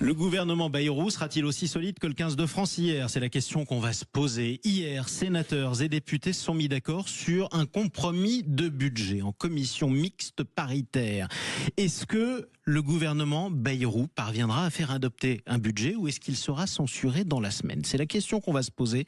Le gouvernement Bayrou sera-t-il aussi solide que le 15 de France hier? C'est la question qu'on va se poser. Hier, sénateurs et députés se sont mis d'accord sur un compromis de budget en commission mixte paritaire. Est-ce que le gouvernement Bayrou parviendra à faire adopter un budget ou est-ce qu'il sera censuré dans la semaine? C'est la question qu'on va se poser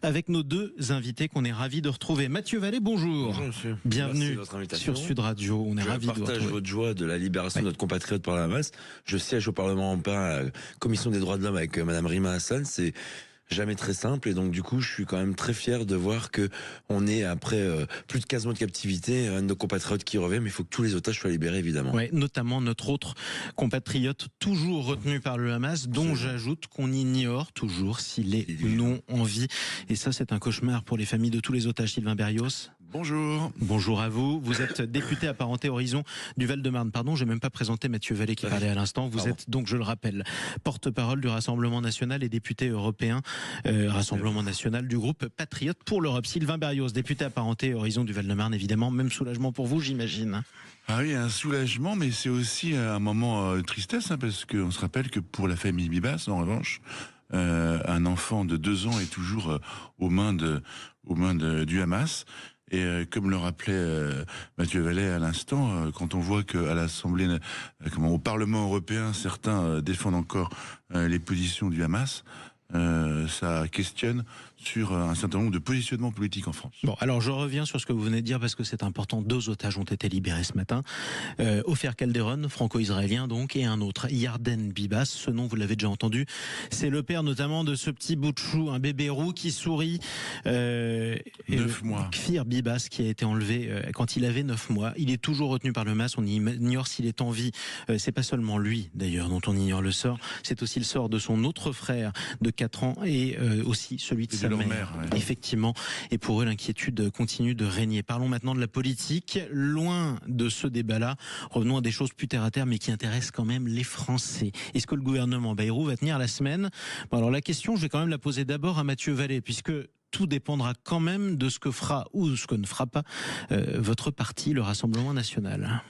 avec nos deux invités qu'on est ravis de retrouver. Mathieu Vallée, bonjour. Bonjour monsieur. Bienvenue sur Sud Radio. On est ravis de vous retrouver. Je partage votre joie de la libération de notre compatriote par la masse. Je siège au Parlement européen à la Commission des droits de l'homme avec Madame Rima Hassan. C'est jamais très simple et donc du coup je suis quand même très fier de voir que on est après plus de 15 mois de captivité, un de nos compatriotes qui revient, mais il faut que tous les otages soient libérés évidemment. Ouais, notamment notre autre compatriote toujours retenu par le Hamas, dont j'ajoute qu'on ignore toujours s'il est ou non en vie. Et ça c'est un cauchemar pour les familles de tous les otages. Sylvain Berrios. Bonjour. Bonjour à vous. Vous êtes député apparenté Horizon du Val-de-Marne. Pardon, j'ai même pas présenté Mathieu Vallée qui parlait à l'instant. Vous êtes donc, je le rappelle, porte-parole du Rassemblement national et député européen, Rassemblement national du groupe Patriote pour l'Europe. Sylvain Berrios, député apparenté Horizon du Val-de-Marne, évidemment, même soulagement pour vous, j'imagine. Ah oui, un soulagement, mais c'est aussi un moment de tristesse, hein, parce qu'on se rappelle que pour la famille Bibas, en revanche, un enfant de 2 ans est toujours aux mains du Hamas. Et comme le rappelait Mathieu Vallée à l'instant, quand on voit qu'à l'Assemblée, au Parlement européen, certains défendent encore les positions du Hamas, ça questionne sur un certain nombre de positionnements politiques en France. Bon, alors je reviens sur ce que vous venez de dire parce que c'est important. 2 otages ont été libérés ce matin. Ofer Calderon, franco-israélien donc, et un autre, Yarden Bibas. Ce nom, vous l'avez déjà entendu. C'est le père notamment de ce petit bout de chou, un bébé roux qui sourit. 9 mois. Kfir Bibas qui a été enlevé quand il avait 9 mois. Il est toujours retenu par le Hamas. On ignore s'il est en vie. C'est pas seulement lui d'ailleurs dont on ignore le sort. C'est aussi le sort de son autre frère de 4 ans et aussi celui de sa mère. Ouais. Effectivement. Et pour eux, l'inquiétude continue de régner. Parlons maintenant de la politique. Loin de ce débat-là, revenons à des choses plus terre à terre, mais qui intéressent quand même les Français. Est-ce que le gouvernement Bayrou va tenir la semaine? Bon, alors la question, je vais quand même la poser d'abord à Mathieu Vallée, puisque tout dépendra quand même de ce que fera ou ce que ne fera pas votre parti, le Rassemblement national.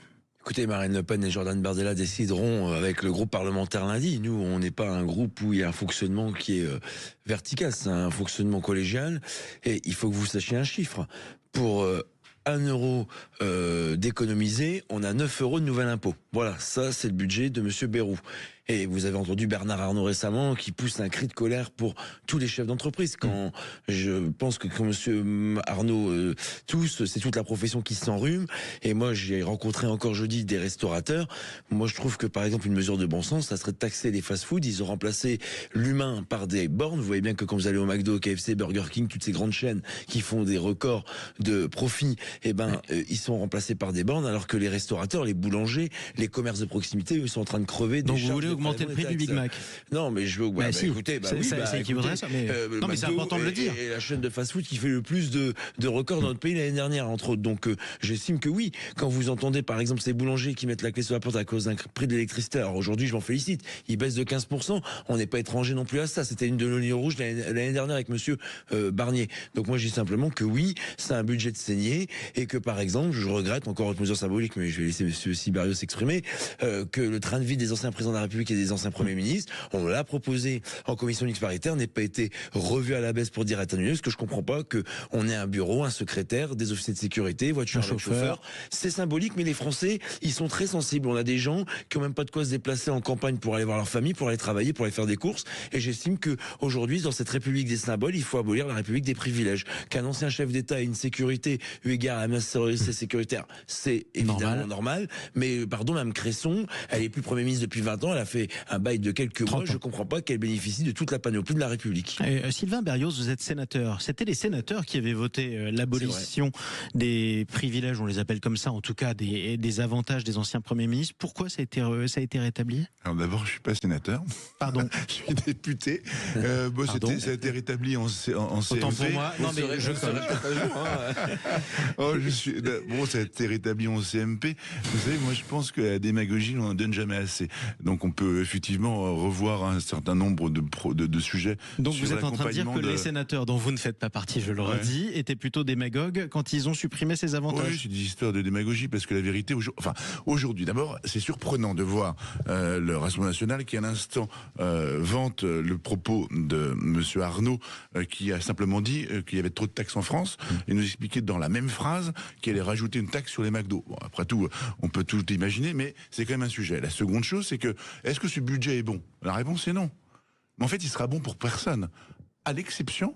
Écoutez, Marine Le Pen et Jordan Bardella décideront avec le groupe parlementaire lundi. Nous, on n'est pas un groupe où il y a un fonctionnement qui est vertical, c'est un fonctionnement collégial. Et il faut que vous sachiez un chiffre. Pour 1 euro d'économiser, on a 9 euros de nouvel impôt. Voilà, ça c'est le budget de Monsieur Bayrou. Et vous avez entendu Bernard Arnault récemment qui pousse un cri de colère pour tous les chefs d'entreprise. Quand je pense que quand Monsieur Arnault c'est toute la profession qui s'enrhume. Et moi, j'ai rencontré encore jeudi des restaurateurs. Moi, je trouve que par exemple une mesure de bon sens, ça serait de taxer les fast-foods. Ils ont remplacé l'humain par des bornes. Vous voyez bien que quand vous allez au McDo, KFC, Burger King, toutes ces grandes chaînes qui font des records de profit, ils sont remplacés par des bornes, alors que les restaurateurs, les boulangers, les commerces de proximité, eux, sont en train de crever. Donc vous voulez augmenter le prix du Big Mac? Non, mais je veux. Écoutez, c'est équivaudrait ça. Mais non, mais c'est important de le dire. Et la chaîne de fast-food qui fait le plus de records dans notre pays l'année dernière, entre autres. Donc, j'estime que oui. Quand vous entendez, par exemple, ces boulangers qui mettent la clé sur la porte à cause d'un prix de l'électricité, alors aujourd'hui, je m'en félicite. Ils baissent de 15%. On n'est pas étranger non plus à ça. C'était une de nos lignes rouges l'année dernière avec Monsieur Barnier. Donc moi, je dis simplement que oui, c'est un budget de saignée et que par exemple, je regrette encore une mesure symbolique, mais je vais laisser Monsieur Sibarius s'exprimer, que le train de vie des anciens présidents de la République et des anciens premiers ministres, on l'a proposé en commission mixte paritaire, n'ait pas été revu à la baisse pour dire atténué, ce que je comprends pas que on ait un bureau, un secrétaire, des officiers de sécurité, voiture avec chauffeur. C'est symbolique, mais les Français, ils sont très sensibles. On a des gens qui ont même pas de quoi se déplacer en campagne pour aller voir leur famille, pour aller travailler, pour aller faire des courses. Et j'estime que aujourd'hui, dans cette République des symboles, il faut abolir la République des privilèges. Qu'un ancien chef d'État ait une sécurité eu égard à la menace terroriste et sécuritaire, c'est évidemment normal. Mais pardon, Mme Cresson, elle est plus Premier ministre depuis 20 ans, elle a fait un bail de quelques mois, je ne comprends pas qu'elle bénéficie de toute la panoplie de la République. Sylvain Berrios, vous êtes sénateur. C'était les sénateurs qui avaient voté l'abolition des privilèges, on les appelle comme ça, en tout cas des avantages des anciens premiers ministres. Pourquoi ça a été rétabli? Alors d'abord, je ne suis pas sénateur. Pardon. Je suis député. Ça a été rétabli en CMP. Autant pour moi. Non, mais je serai peut-être un jour. Oh, bon, ça a été rétabli en CMP. Vous savez, moi, je pense que la démagogie, on n'en donne jamais assez. Donc, on peut effectivement revoir un certain nombre de sujets. Donc, vous êtes en train de dire que les sénateurs, dont vous ne faites pas partie, je le redis, étaient plutôt démagogues quand ils ont supprimé ces avantages. Oui, c'est des histoires de démagogie, parce que la vérité, aujourd'hui, d'abord, c'est surprenant de voir le Rassemblement national qui, à l'instant, vante le propos de Monsieur Arnaud, qui a simplement dit qu'il y avait trop de taxes en France, et nous expliquer dans la même phrase qu'il allait rajouter une taxe sur les McDo. Bon, après tout, on peut tout imaginer, mais c'est quand même un sujet. La seconde chose, c'est que, est-ce que ce budget est bon? La réponse est non. Mais en fait, il sera bon pour personne, à l'exception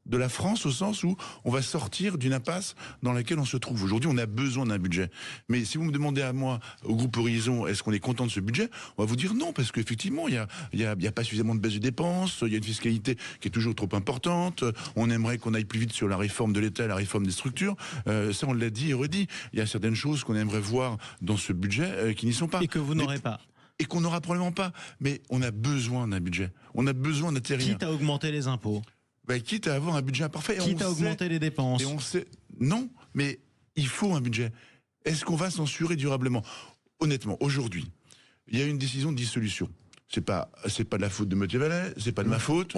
de la France, au sens où on va sortir d'une impasse dans laquelle on se trouve. Aujourd'hui, on a besoin d'un budget. Mais si vous me demandez à moi, au groupe Horizon, est-ce qu'on est content de ce budget? On va vous dire non, parce qu'effectivement, il y a pas suffisamment de baisse de dépenses, il y a une fiscalité qui est toujours trop importante, on aimerait qu'on aille plus vite sur la réforme de l'État et la réforme des structures. Ça, on l'a dit et redit. Il y a certaines choses qu'on aimerait voir dans ce budget qui n'y sont pas. Et que vous n'aurez pas. Et qu'on n'aura probablement pas. Mais on a besoin d'un budget. On a besoin d'atterrir. Quitte à augmenter les impôts. Quitte à avoir un budget imparfait. Quitte à augmenter les dépenses. Et on sait, non, mais il faut un budget. Est-ce qu'on va censurer durablement? Honnêtement, aujourd'hui, il y a une décision de dissolution. C'est pas de la faute de Mathieu Vallet, c'est pas de ma faute.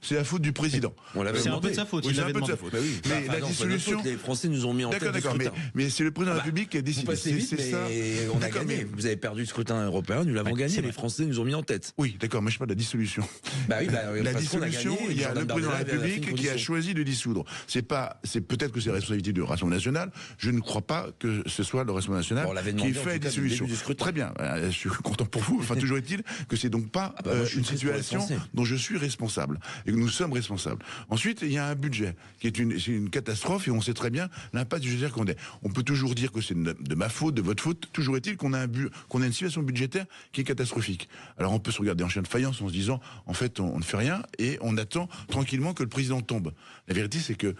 C'est la faute du président. C'est un peu de sa faute. Oui, c'est un peu de sa faute. Bah oui. Mais la dissolution, les Français nous ont mis en tête. D'accord, mais c'est le président de la République qui a décidé. C'est ça. On a gagné. Vous avez perdu le scrutin européen, nous l'avons gagné. Les Français nous ont mis en tête. Oui, d'accord, mais je parle de la dissolution. La dissolution, il y a le président de la République qui a choisi de dissoudre. C'est peut-être que c'est la responsabilité du Rassemblement national. Je ne crois pas que ce soit le Rassemblement national qui fait la dissolution. Très bien. Je suis content pour vous. Enfin, toujours est-il que c'est donc pas une situation dont je suis responsable et que nous sommes responsables. Ensuite, il y a un budget qui est une catastrophe et on sait très bien l'impact budgétaire qu'on a. On peut toujours dire que c'est de ma faute, de votre faute. Toujours est-il qu'on a une situation budgétaire qui est catastrophique. Alors on peut se regarder en chien de faïence en se disant en fait on ne fait rien et on attend tranquillement que le président tombe. La vérité c'est que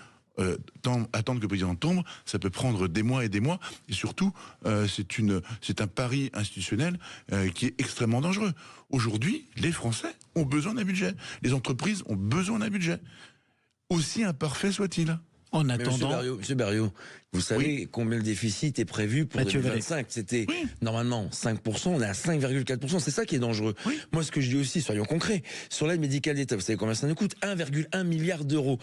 attendre que le président tombe, ça peut prendre des mois et surtout, c'est un pari institutionnel qui est extrêmement dangereux. Aujourd'hui, les Français ont besoin d'un budget. Les entreprises ont besoin d'un budget. Aussi imparfait soit-il. En attendant... Monsieur Berriot, vous savez combien le déficit est prévu pour 2025? C'était normalement 5%, on est à 5,4%. C'est ça qui est dangereux. Oui. Moi, ce que je dis aussi, soyons concrets, sur l'aide médicale d'État, vous savez combien ça nous coûte? 1,1 milliard d'euros.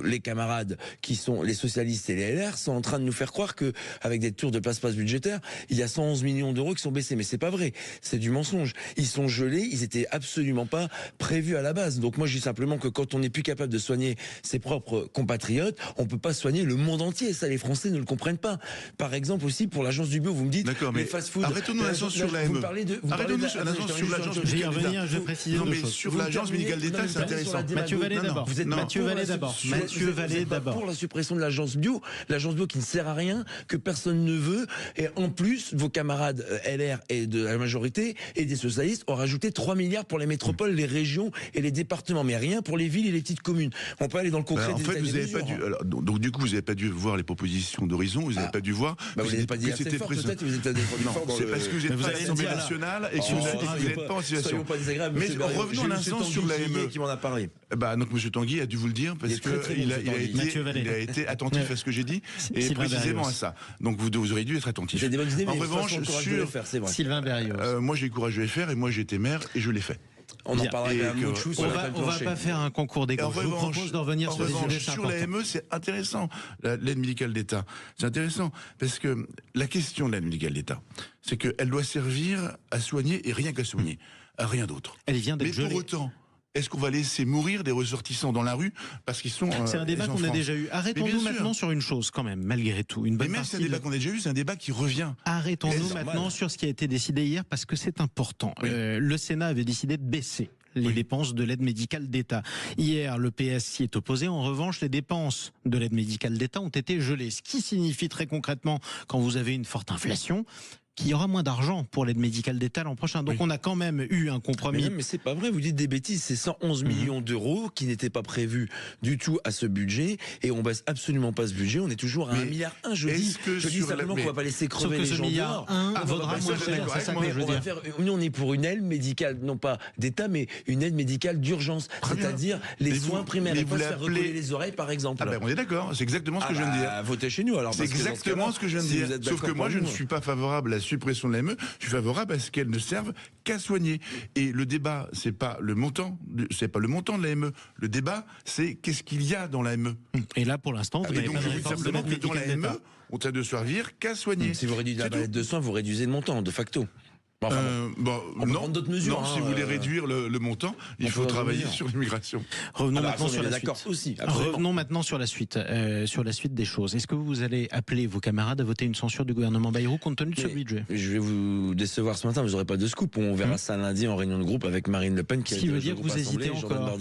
Les camarades qui sont les socialistes et les LR sont en train de nous faire croire que avec des tours de passe-passe budgétaires, il y a 111 millions d'euros qui sont baissés. Mais c'est pas vrai. C'est du mensonge. Ils sont gelés. Ils étaient absolument pas prévus à la base. Donc moi, je dis simplement que quand on n'est plus capable de soigner ses propres compatriotes, on peut pas soigner le monde entier. Ça, les Français ne le comprennent pas. Par exemple aussi pour l'agence du bio, vous me dites les fast-food. Arrêtons-nous l'agence sur l'AME. Arrêtons-nous l'agence sur l'agence médicale d'État. Je vais préciser deux choses. Sur l'agence médicale d'État, c'est intéressant. Mathieu Vallet d'abord. Vous êtes Mathieu Vallet d'abord. Mathieu Vallet d'abord. Pour la suppression de l'agence bio qui ne sert à rien, que personne ne veut, et en plus, vos camarades LR et de la majorité et des socialistes ont rajouté 3 milliards pour les métropoles, les régions et les départements, mais rien pour les villes et les petites communes. On peut aller dans le concret. En fait, vous n'avez pas dû. Donc du coup, vous n'avez pas dû voir les propositions d'Horizon. Vous n'avez pas dû voir. Vous n'avez pas dit assez fort. Peut-être vous êtes allé fort. C'est parce que vous n'êtes pas à l'Assemblée nationale et que vous n'êtes pas en situation. Soyons pas désagréables. Mais revenons un instant sur l'AME. Qui m'en a parlé. Donc Monsieur Tanguy a dû vous le dire parce qu'il a été attentif à ce que j'ai dit et précisément à ça. Donc vous auriez dû être attentif. En revanche, sur Sylvain Berriot, moi j'ai eu le courage de le faire et moi j'étais maire et je l'ai fait. On en parlera quand même. On va pas faire un concours d'égo. Je vous propose de revenir sur les sujets sur l'AME, c'est intéressant. L'aide médicale d'État, c'est intéressant parce que la question de l'aide médicale d'État, c'est qu'elle doit servir à soigner et rien qu'à soigner, à rien d'autre. Elle vient d'être gelée. Mais pour autant, est-ce qu'on va laisser mourir des ressortissants dans la rue parce qu'ils sont C'est un débat qu'on a déjà eu. Arrêtons-nous maintenant sur une chose quand même, malgré tout. Mais même c'est un débat qu'on a déjà eu, c'est un débat qui revient. Arrêtons-nous maintenant sur ce qui a été décidé hier parce que c'est important. Le Sénat avait décidé de baisser les dépenses de l'aide médicale d'État. Hier, le PS s'y est opposé. En revanche, les dépenses de l'aide médicale d'État ont été gelées. Ce qui signifie très concrètement, quand vous avez une forte inflation, qu'il y aura moins d'argent pour l'aide médicale d'État l'an prochain. Donc on a quand même eu un compromis. Mais c'est pas vrai, vous dites des bêtises, c'est 111 millions d'euros qui n'étaient pas prévus du tout à ce budget, et on baisse absolument pas ce budget, on est toujours à 1,1 milliard. Je dis simplement qu'on va pas laisser crever les gens dehors. Vaudra moins cher, c'est ça que je veux dire. Nous on est pour une aide médicale, non pas d'État, mais une aide médicale d'urgence, c'est-à-dire les soins primaires, et pas se faire recoller les oreilles par exemple. On est d'accord, c'est exactement ce que je viens de dire. Votez chez nous alors. C'est exactement ce que je viens de dire. Sauf que moi je ne suis pas favorable à la suppression de l'AME, je suis favorable à ce qu'elle ne serve qu'à soigner. Et le débat, c'est pas le montant de l'AME. Le débat, c'est qu'est-ce qu'il y a dans l'AME. Et là, pour l'instant, vous n'avez pas de réponse de l'aide dans l'AME, on tient de servir qu'à soigner. Si vous réduisez la palette de soins, vous réduisez le montant, de facto. On peut prendre d'autres mesures. Non, si vous voulez réduire le montant, il faut travailler sur l'immigration. Revenons maintenant sur la suite. Revenons maintenant sur la suite des choses. Est-ce que vous allez appeler vos camarades à voter une censure du gouvernement Bayrou compte tenu de ce budget? Je vais vous décevoir ce matin, vous n'aurez pas de scoop. On verra ça lundi en réunion de groupe avec Marine Le Pen. Ce qui veut dire que vous hésitez encore.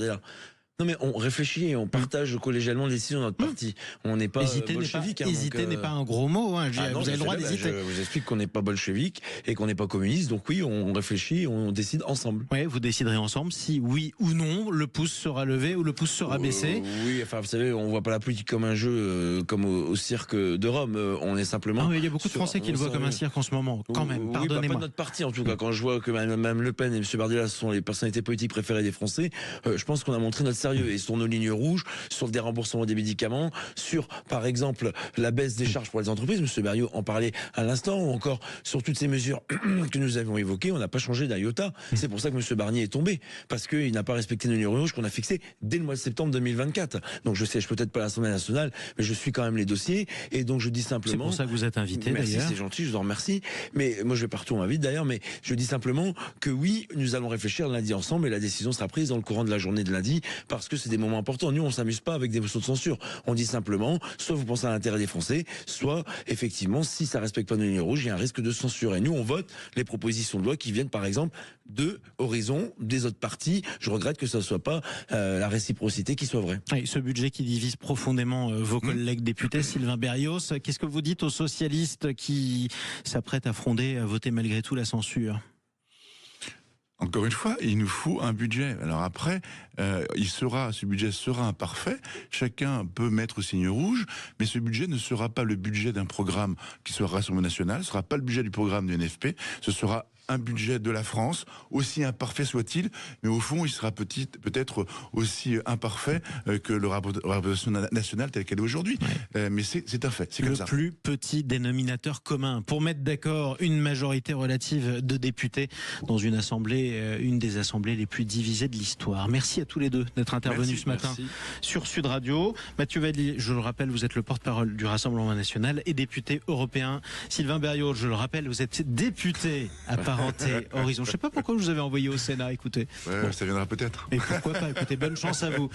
Non mais on réfléchit et on partage collégialement les décisions de notre parti. On n'est pas bolchevique. Hésiter n'est pas un gros mot. Vous avez le droit d'hésiter. Je vous explique qu'on n'est pas bolchevique et qu'on n'est pas communiste. Donc oui, on réfléchit et on décide ensemble. Oui, vous déciderez ensemble si oui ou non le pouce sera levé ou le pouce sera baissé. Oui, enfin vous savez, on voit pas la politique comme un jeu, comme au cirque de Rome. On est simplement. Il y a beaucoup de Français qui le voient comme un cirque en ce moment. Quand même, pardonnez-moi. Pas notre parti en tout cas. Quand je vois que Mme Le Pen et M. Bardella sont les personnalités politiques préférées des Français, je pense qu'on a montré notre sérieux. Et sur nos lignes rouges, sur le déremboursement des médicaments, sur, par exemple, la baisse des charges pour les entreprises, M. Berriot en parlait à l'instant, ou encore sur toutes ces mesures que nous avions évoquées, on n'a pas changé d'un iota. C'est pour ça que M. Barnier est tombé, parce qu'il n'a pas respecté nos lignes rouges qu'on a fixées dès le mois de septembre 2024. Donc je siège peut-être pas à l'Assemblée nationale, mais je suis quand même les dossiers, et donc je dis simplement... C'est pour ça que vous êtes invité, d'ailleurs. Merci, c'est gentil, je vous en remercie. Mais moi je vais partout, on m'invite d'ailleurs, mais je dis simplement que oui, nous allons réfléchir lundi ensemble, et la décision sera prise dans le courant de la journée de lundi, parce que c'est des moments importants. Nous, on s'amuse pas avec des motions de censure. On dit simplement, soit vous pensez à l'intérêt des Français, soit, effectivement, si ça respecte pas nos lignes rouges, il y a un risque de censure. Et nous, on vote les propositions de loi qui viennent, par exemple, de Horizon, des autres partis. Je regrette que ça ne soit pas la réciprocité qui soit vraie. Et ce budget qui divise profondément vos collègues députés, Sylvain Berrios, qu'est-ce que vous dites aux socialistes qui s'apprêtent à fronder, à voter malgré tout la censure ? Encore une fois, il nous faut un budget. Alors après, ce budget sera imparfait. Chacun peut mettre signe rouge, mais ce budget ne sera pas le budget d'un programme qui sera Rassemblement National, ce ne sera pas le budget du programme du NFP, ce sera un budget de la France, aussi imparfait soit-il, mais au fond, il sera peut-être aussi imparfait que le représentation nationale telle qu'elle est aujourd'hui. Mais c'est un fait, c'est comme ça. Le plus petit dénominateur commun pour mettre d'accord une majorité relative de députés dans une assemblée, une des assemblées les plus divisées de l'histoire. Merci à tous les deux d'être intervenus ce matin sur Sud Radio. Mathieu Valli, je le rappelle, vous êtes le porte-parole du Rassemblement National et député européen. Sylvain Berriot, je le rappelle, vous êtes député à Parenté Horizon. Je ne sais pas pourquoi je vous avais envoyé au Sénat, écoutez. Ça viendra peut-être. Et pourquoi pas, écoutez, bonne chance à vous.